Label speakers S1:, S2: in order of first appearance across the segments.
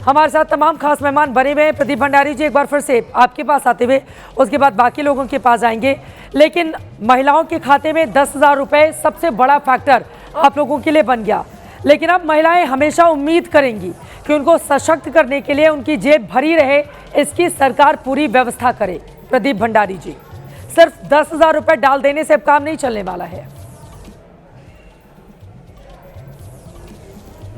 S1: हमारे साथ तमाम खास मेहमान बने हुए हैं। प्रदीप भंडारी जी, एक बार फिर से आपके पास आते हुए उसके बाद बाकी लोगों के पास आएंगे, लेकिन महिलाओं के खाते में 10,000 रुपये सबसे बड़ा फैक्टर आप लोगों के लिए बन गया। लेकिन अब महिलाएं हमेशा उम्मीद करेंगी कि उनको सशक्त करने के लिए उनकी जेब भरी रहे, इसकी सरकार पूरी व्यवस्था करे। प्रदीप भंडारी जी, सिर्फ 10,000 रुपये डाल देने से अब काम नहीं चलने वाला है।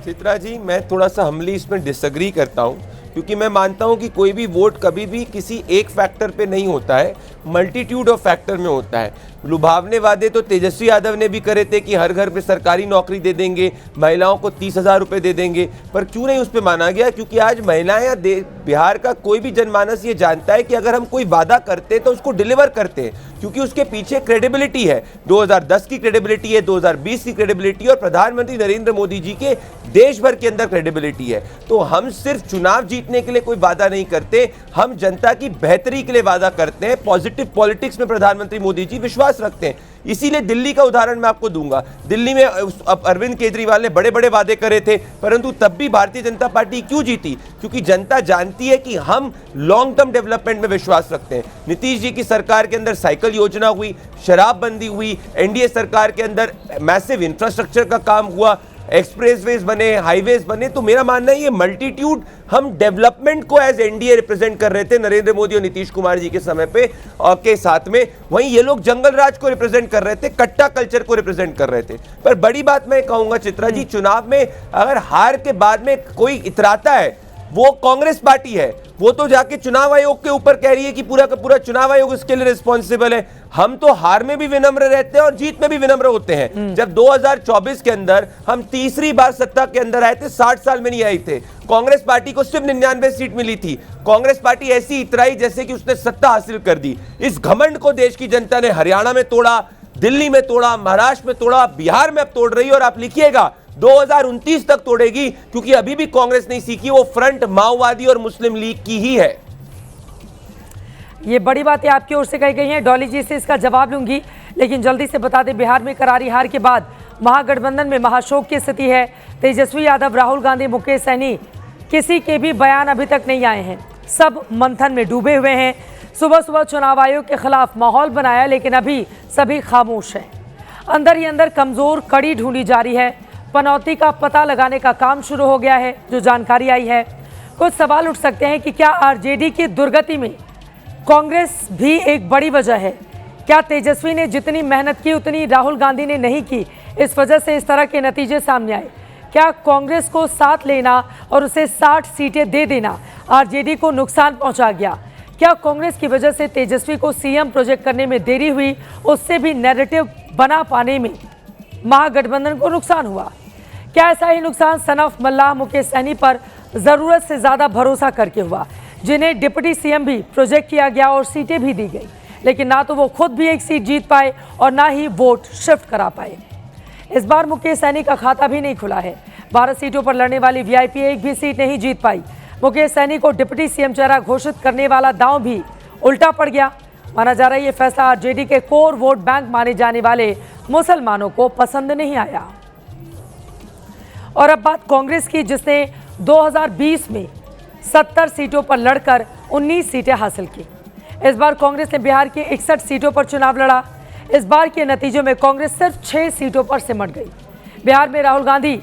S2: चित्रा जी, मैं थोड़ा सा हमली इसमें डिसएग्री करता हूं, क्योंकि मैं मानता हूं कि कोई भी वोट कभी भी किसी एक फैक्टर पे नहीं होता है, मल्टीट्यूड ऑफ फैक्टर में होता है। लुभावने वादे तो तेजस्वी यादव ने भी करे थे कि हर घर पे सरकारी नौकरी दे देंगे, महिलाओं को 30,000 रुपये दे देंगे, पर क्यों नहीं उस पर माना गया? क्योंकि आज महिलाएं या बिहार का कोई भी जनमानस ये जानता है कि अगर हम कोई वादा करते हैं तो उसको डिलीवर करते हैं, क्योंकि उसके पीछे क्रेडिबिलिटी है। 2010 की क्रेडिबिलिटी है, 2020 की क्रेडिबिलिटी और प्रधानमंत्री नरेंद्र मोदी जी के देश भर के अंदर क्रेडिबिलिटी है। तो हम सिर्फ चुनाव जीतने के लिए कोई वादा नहीं करते, हम जनता की बेहतरी के लिए वादा करते हैं। पॉजिटिव पॉलिटिक्स में प्रधानमंत्री मोदी जी विश्वास रखते हैं। इसीलिए दिल्ली का उदाहरण मैं आपको दूंगा। दिल्ली में अरविंद केजरीवाल ने बड़े बड़े वादे करे थे, परंतु तब भी भारतीय जनता पार्टी क्यों जीती? क्योंकि जनता जानती है कि हम लॉन्ग टर्म डेवलपमेंट में विश्वास रखते हैं। नीतीश जी की सरकार के अंदर साइकिल योजना हुई, शराबबंदी हुई, एनडीए सरकार के अंदर मैसिव इंफ्रास्ट्रक्चर का काम हुआ, एक्सप्रेसवेज बने, हाईवेज बने। तो मेरा मानना है ये मल्टीट्यूड, हम डेवलपमेंट को एज एनडीए रिप्रेजेंट कर रहे थे नरेंद्र मोदी और नीतीश कुमार जी के समय पे के साथ में। वहीं ये लोग जंगल राज को रिप्रेजेंट कर रहे थे, कट्टा कल्चर को रिप्रेजेंट कर रहे थे। पर बड़ी बात मैं कहूंगा चित्रा जी, चुनाव में अगर हार के बाद में कोई इतराता है वो कांग्रेस पार्टी है। वो तो जाके चुनाव आयोग के ऊपर कह रही है कि पूरा का पूरा चुनाव आयोग इसके लिए रिस्पॉन्सिबल है। हम तो हार में भी विनम्र रहते हैं और जीत में भी विनम्र होते हैं। जब 2024 के अंदर हम तीसरी बार सत्ता के अंदर आए थे, 60 साल में नहीं आए थे, कांग्रेस पार्टी को सिर्फ 99 सीट मिली थी। कांग्रेस पार्टी ऐसी इतराई जैसे कि उसने सत्ता हासिल कर दी। इस घमंड को देश की जनता ने हरियाणा में तोड़ा, दिल्ली में तोड़ा, महाराष्ट्र में तोड़ा, बिहार में अब तोड़ रही है और आप लिखिएगा 2029 तक तोड़ेगी, क्योंकि अभी भी कांग्रेस नहीं सीखी, वो फ्रंट माओवादी और मुस्लिम लीग की ही है।
S1: ये बड़ी बातें आपकी ओर से कही गई हैं। डॉली जी से इसका जवाब लूंगी, लेकिन जल्दी से बता दें, बिहार में करारी हार के बाद महागठबंधन में महाशोक की स्थिति है। तेजस्वी यादव, राहुल गांधी, मुकेश सहनी, किसी के भी बयान अभी तक नहीं आए हैं। सब मंथन में डूबे हुए हैं। सुबह सुबह चुनाव आयोग के खिलाफ माहौल बनाया, लेकिन अभी सभी खामोश हैं। अंदर ही अंदर कमजोर कड़ी ढूंढी जा रही है। पनौती का पता लगाने का काम शुरू हो गया है, जो जानकारी आई है। कुछ सवाल उठ सकते हैं कि क्या आरजेडी की दुर्गति में कांग्रेस भी एक बड़ी वजह है? क्या तेजस्वी ने जितनी मेहनत की उतनी राहुल गांधी ने नहीं की, इस वजह से इस तरह के नतीजे सामने आए? क्या कांग्रेस को साथ लेना और उसे 60 सीटें दे देना आरजेडी को नुकसान पहुंचा गया? क्या कांग्रेस की वजह से तेजस्वी को सीएम प्रोजेक्ट करने में देरी हुई, उससे भी नैरेटिव बना पाने में महागठबंधन को नुकसान हुआ? क्या ऐसा ही नुकसान सनफ, मल्लाह, मुकेश सहनी पर जरूरत से ज्यादा भरोसा करके हुआ, जिन्हें डिप्टी सीएम भी प्रोजेक्ट किया गया और सीटें भी दी गई, लेकिन ना तो वो खुद भी एक सीट जीत पाए और ना ही वोट शिफ्ट करा पाए? इस बार मुकेश सहनी का खाता भी नहीं खुला है। 12 सीटों पर लड़ने वाली वीआईपी एक भी सीट नहीं जीत पाई। मुकेश सहनी को डिप्टी सीएम चेहरा घोषित करने वाला दांव भी उल्टा पड़ गया। माना जा रहा है ये फैसला आरजेडी के कोर वोट बैंक माने जाने वाले मुसलमानों को पसंद नहीं आया। और अब बात कांग्रेस की, जिसने 2020 में 70 सीटों पर लड़कर 19 सीटें हासिल की। इस बार कांग्रेस ने बिहार की 61 सीटों पर चुनाव लड़ा। इस बार के नतीजों में कांग्रेस सिर्फ 6 सीटों पर सिमट गई। बिहार में राहुल गांधी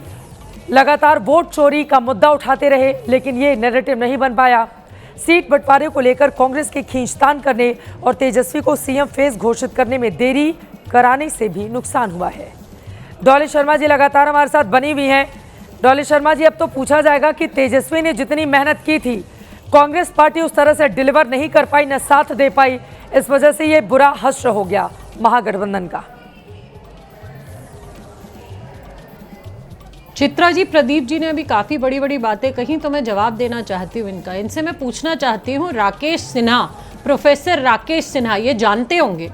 S1: लगातार वोट चोरी का मुद्दा उठाते रहे, लेकिन ये नैरेटिव नहीं बन पाया। सीट बंटवारे को लेकर कांग्रेस के खींचतान करने और तेजस्वी को सीएम फेस घोषित करने में देरी कराने से भी नुकसान हुआ है। डॉली शर्मा जी लगातार हमारे साथ बनी हुई हैं। डॉली शर्मा जी, अब तो पूछा जाएगा कि तेजस्वी ने जितनी मेहनत की थी, कांग्रेस पार्टी उस तरह से डिलीवर नहीं कर पाई, न साथ दे पाई, इस वजह से ये बुरा हश्र हो गया महागठबंधन का।
S3: चित्रा जी, प्रदीप जी ने अभी काफ़ी बड़ी बड़ी बातें कही, तो मैं जवाब देना चाहती हूँ इनका। इनसे मैं पूछना चाहती हूँ, राकेश सिन्हा, प्रोफेसर राकेश सिन्हा, ये जानते होंगे,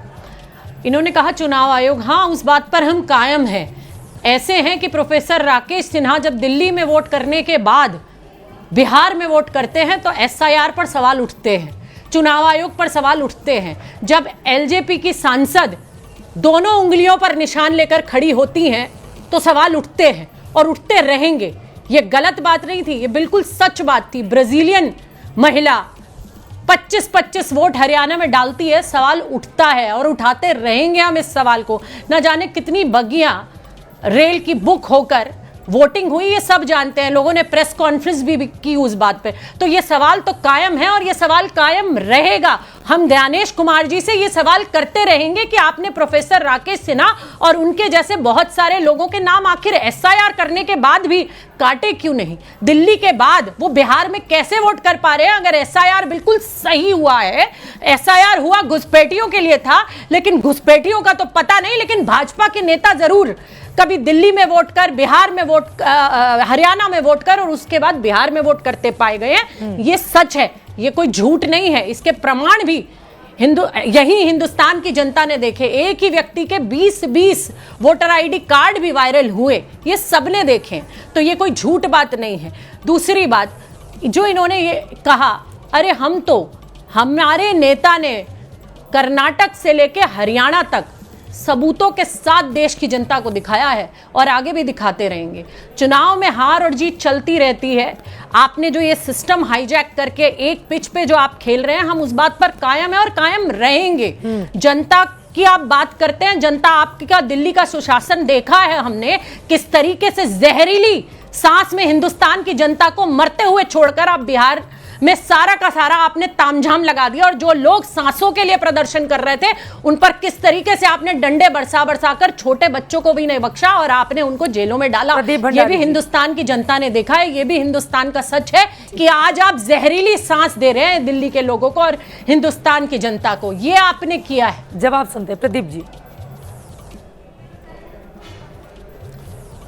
S3: इन्होंने कहा चुनाव आयोग, हाँ उस बात पर हम कायम हैं। ऐसे हैं कि प्रोफेसर राकेश सिन्हा जब दिल्ली में वोट करने के बाद बिहार में वोट करते हैं तो एसआईआर पर सवाल उठते हैं, चुनाव आयोग पर सवाल उठते हैं। जब एलजेपी की सांसद दोनों उंगलियों पर निशान लेकर खड़ी होती हैं तो सवाल उठते हैं और उठते रहेंगे। ये गलत बात नहीं थी, ये बिल्कुल सच बात थी। ब्राजीलियन महिला 25-25 वोट हरियाणा में डालती है, सवाल उठता है और उठाते रहेंगे हम इस सवाल को। न जाने कितनी बग्गियां रेल की बुक होकर वोटिंग हुई, ये सब जानते हैं, लोगों ने प्रेस कॉन्फ्रेंस भी की उस बात पे। तो ये सवाल तो कायम है और ये सवाल कायम रहेगा। हम ज्ञानेश कुमार जी से ये सवाल करते रहेंगे कि आपने प्रोफेसर राकेश सिन्हा और उनके जैसे बहुत सारे लोगों के नाम आखिर एसआईआर करने के बाद भी काटे क्यों नहीं? दिल्ली के बाद वो बिहार में कैसे वोट कर पा रहे हैं? अगर एसआईआर बिल्कुल सही हुआ है, एसआईआर हुआ घुसपैठियों के लिए था, लेकिन घुसपैठियों का तो पता नहीं, लेकिन भाजपा के नेता जरूर कभी दिल्ली में वोट कर, बिहार में वोट, हरियाणा में वोट कर और उसके बाद बिहार में वोट करते पाए गए हैं। ये सच है, ये कोई झूठ नहीं है। इसके प्रमाण भी यही हिंदुस्तान की जनता ने देखे। एक ही व्यक्ति के 20-20 वोटर आईडी कार्ड भी वायरल हुए, ये सबने देखे। तो ये कोई झूठ बात नहीं है। दूसरी बात जो इन्होंने ये कहा, अरे हमारे नेता ने कर्नाटक से लेके हरियाणा तक सबूतों के साथ देश की जनता को दिखाया है और आगे भी दिखाते रहेंगे। चुनाव में हार और जीत चलती रहती है। आपने जो ये सिस्टम हाईजैक करके एक पिच पे जो आप खेल रहे हैं, हम उस बात पर कायम है और कायम रहेंगे। जनता की आप बात करते हैं, जनता आपका दिल्ली का सुशासन देखा है हमने, किस तरीके से जहरीली सांस में हिंदुस्तान की जनता को मरते हुए छोड़कर आप बिहार में सारा का सारा आपने तामझाम लगा दिया। और जो लोग सांसों के लिए प्रदर्शन कर रहे थे, उन पर किस तरीके से आपने डंडे बरसा कर छोटे बच्चों को भी नहीं बख्शा और आपने उनको जेलों में डाला। ये भी हिंदुस्तान की जनता ने देखा है। ये भी हिंदुस्तान का सच है कि आज आप जहरीली सांस दे रहे हैं दिल्ली के लोगों को और हिंदुस्तान की जनता को। ये आपने किया है।
S1: जवाब सुनते हैं प्रदीप जी।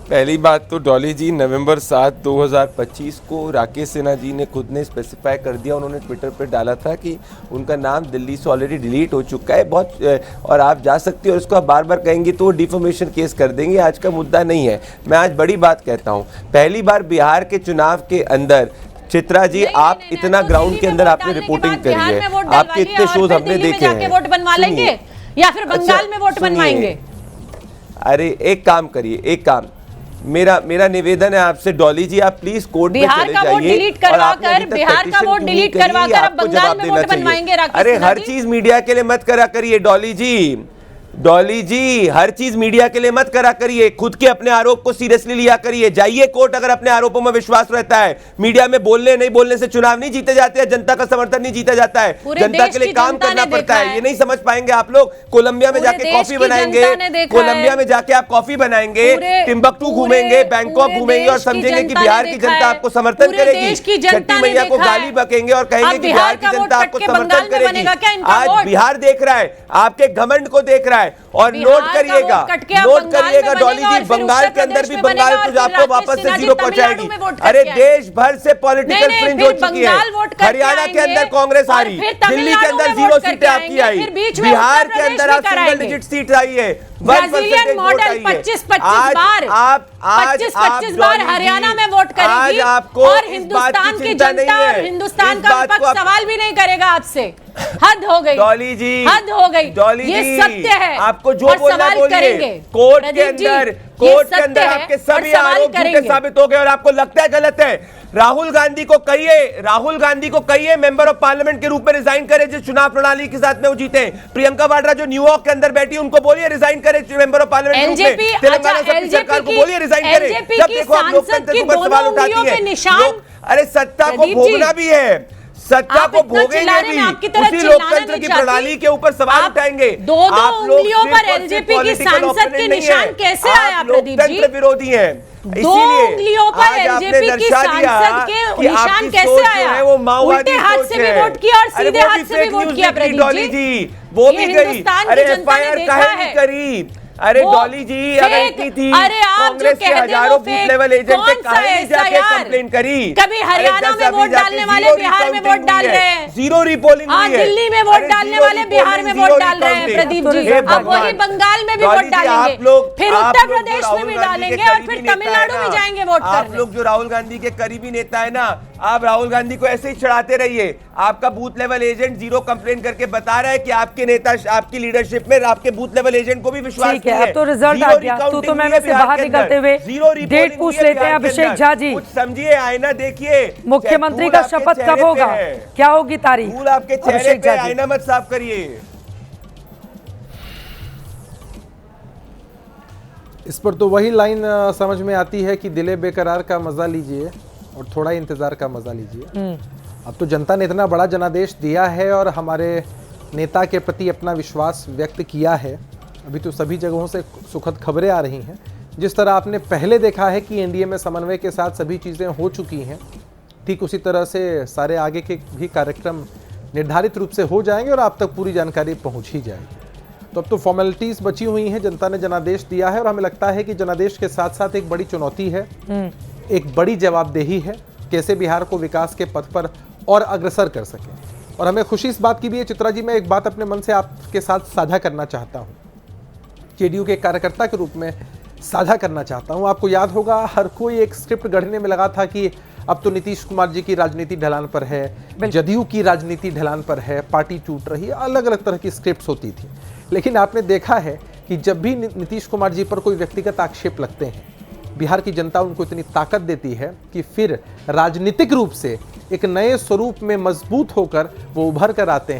S2: पहली बात तो डॉली जी, नवंबर 7, 2025 को राकेश सिन्हा जी ने खुद ने स्पेसिफाई कर दिया, उन्होंने ट्विटर पर डाला था कि उनका नाम दिल्ली से ऑलरेडी डिलीट हो चुका है। बहुत और आप जा सकती हो और उसको आप बार बार कहेंगे तो वो डिफॉर्मेशन केस कर देंगे। आज का मुद्दा नहीं है। मैं आज बड़ी बात कहता हूँ, पहली बार बिहार के चुनाव के अंदर चित्रा जी आप इतना ग्राउंड के अंदर आपने रिपोर्टिंग करी है, आपके इतने शोज हमने देखे हैं।
S3: वोट बनवा लेंगे या फिर बंगाल में वोट बनवाएंगे?
S2: अरे एक काम करिए, एक काम, मेरा निवेदन है आपसे डॉली जी, आप प्लीज कोर्ट में चले जाइए
S3: बिहार का वोट डिलीट करवा कर अब बंगाल में वोट बनवाएंगे।
S2: अरे हर चीज मीडिया के लिए मत करा करिए डॉली जी, हर चीज मीडिया के लिए मत करा करिए। खुद के अपने आरोप को सीरियसली लिया करिए। जाइए कोर्ट अगर अपने आरोपों में विश्वास रहता है। मीडिया में बोलने नहीं बोलने से चुनाव नहीं जीते जाते हैं, जनता का समर्थन नहीं जीता जाता है, जनता के लिए काम करना पड़ता है। ये नहीं समझ पाएंगे आप लोग। कोलंबिया में जाके कॉफी बनाएंगे, कोलंबिया में जाके आप कॉफी बनाएंगे, टिम्बकटू घूमेंगे, बैंकॉक घूमेंगे और समझेंगे कि बिहार की जनता आपको समर्थन करेगी। छठी मैया को गाली बकेंगे और कहेंगे कि बिहार की जनता आपको समर्थन करेगी। आज बिहार देख रहा है, आपके घमंड को देख रहा है। और नोट करिएगा डॉली जी, बंगाल के अंदर भी बंगाल तो आपको वापस से जीरो पहुंचाएगी। अरे देश भर से पॉलिटिकल फ्रिंज हो चुकी है। हरियाणा के अंदर कांग्रेस हारी, दिल्ली के अंदर 0 सीटें आपकी आई, बिहार के अंदर आप सिंगल डिजिट सीट आई है,
S3: ब्राजीलियन मॉडल 25-25 बार हरियाणा में वोट करेगी और हिंदुस्तान की जनता और हिंदुस्तान का विपक्ष सवाल भी नहीं करेगा आपसे। हद हो गई
S2: डॉली जी,
S3: हद हो गई।
S2: डॉली
S3: ये
S2: जी,
S3: सत्य है।
S2: आपको जो बोलना बोलिए। कोर्ट के अंदर आपके सभी आरोप झूठे साबित हो गए और आपको लगता है गलत है। राहुल गांधी को कहिए मेंबर ऑफ पार्लियामेंट के रूप में रिजाइन करे जिस चुनाव प्रणाली के साथ में वो जीते। प्रियंका वाड्रा जो न्यूयॉर्क के अंदर बैठी उनको बोलिए रिजाइन करे मेंबर ऑफ पार्लियामेंट के रूप में। तेलंगाना सरकार को बोलिए रिजाइन करे। जब देखो आप लोकतंत्र के ऊपर सवाल उठाती है। अरे सत्ता को भोगना भी है, सत्ता को भोगेंगे भी, उसी लोकतंत्र की प्रणाली के ऊपर सवाल उठाएंगे।
S3: दो उंगलियों पर एलजेपी की सांसद के निशान कैसे आया प्रदीप जी?
S2: लोकतंत्र विरोधी हैं,
S3: दो उंगलियों पर एलजेपी की सांसद के निशान कैसे आया?
S2: वो माओवादी
S3: उल्टे हाथ से भी वोट किया और सीधे हाथ से भी वोट किया प्रदीप जी।
S2: वो भी गई। अरे एफआईआर काहे नहीं करी? अरे डॉली जी अगर इतनी थी कांग्रेस के हजारों बूथ लेवल एजेंट पे काहे नहीं जाके कंप्लेन करी?
S3: कभी हरियाणा में वोट डालने वाले बिहार में वोट डाल रहे हैं,
S2: जीरो रिपोलिंग हुई है।
S3: दिल्ली में वोट डालने वाले बिहार में वोट डाल रहे हैं प्रदीप जी। अब वही बंगाल में भी वोट डालेंगे, फिर उत्तर प्रदेश में भी डालेंगे और फिर तमिलनाडु में जाएंगे वोट करने।
S2: आप लोग जो राहुल गांधी के करीबी नेता है ना, आप राहुल गांधी को ऐसे ही चढ़ाते रहिए। आपका booth level agent zero complain करके बता रहा है कि आपके नेता, आपकी लीडरशिप में आपके बूथ लेवल एजेंट को भी विश्वास
S1: ठीक है, अब तो रिजल्ट आ गया। तू मैं से बाहर निकलते हुए डेट पूछ लेते हैं अभिषेक झा जी।
S2: कुछ समझिए, आईना देखिए,
S1: मुख्यमंत्री का शपथ कब होगा, क्या होगी तारीख?
S2: धूल आपके चेहरे पे, आईना मत साफ करिए।
S4: इस पर तो वही लाइन समझ में आती है कि दिले बेकरार का मजा लीजिए और थोड़ा इंतजार का मजा लीजिए। अब तो जनता ने इतना बड़ा जनादेश दिया है और हमारे नेता के प्रति अपना विश्वास व्यक्त किया है। अभी तो सभी जगहों से सुखद खबरें आ रही हैं। जिस तरह आपने पहले देखा है कि एनडीए में समन्वय के साथ सभी चीज़ें हो चुकी हैं, ठीक उसी तरह से सारे आगे के भी कार्यक्रम निर्धारित रूप से हो जाएंगे और आप तक पूरी जानकारी पहुंच ही जाएगी। तो अब तो फॉर्मेलिटीज़ बची हुई हैं। जनता ने जनादेश दिया है और हमें लगता है कि जनादेश के साथ साथ एक बड़ी चुनौती है, एक बड़ी जवाबदेही है, कैसे बिहार को विकास के पथ पर और अग्रसर कर सकें। और हमें खुशी इस बात की भी है चित्रा जी, मैं एक बात अपने मन से आपके साथ साझा करना चाहता हूँ, जेडीयू के कार्यकर्ता के रूप में साझा करना चाहता हूँ। आपको याद होगा, हर कोई एक स्क्रिप्ट गढ़ने में लगा था कि अब तो नीतीश कुमार जी की राजनीति ढलान पर है, जदयू की राजनीति ढलान पर है, पार्टी टूट रही है, अलग अलग तरह की स्क्रिप्ट्स होती थी। लेकिन आपने देखा है कि जब भी नीतीश कुमार जी पर कोई व्यक्तिगत आक्षेप लगते हैं, बिहार की जनता उनको इतनी ताकत देती है कि फिर राजनीतिक रूप से एक नए स्वरूप में मजबूत होकर वो उभर कर आते हैं।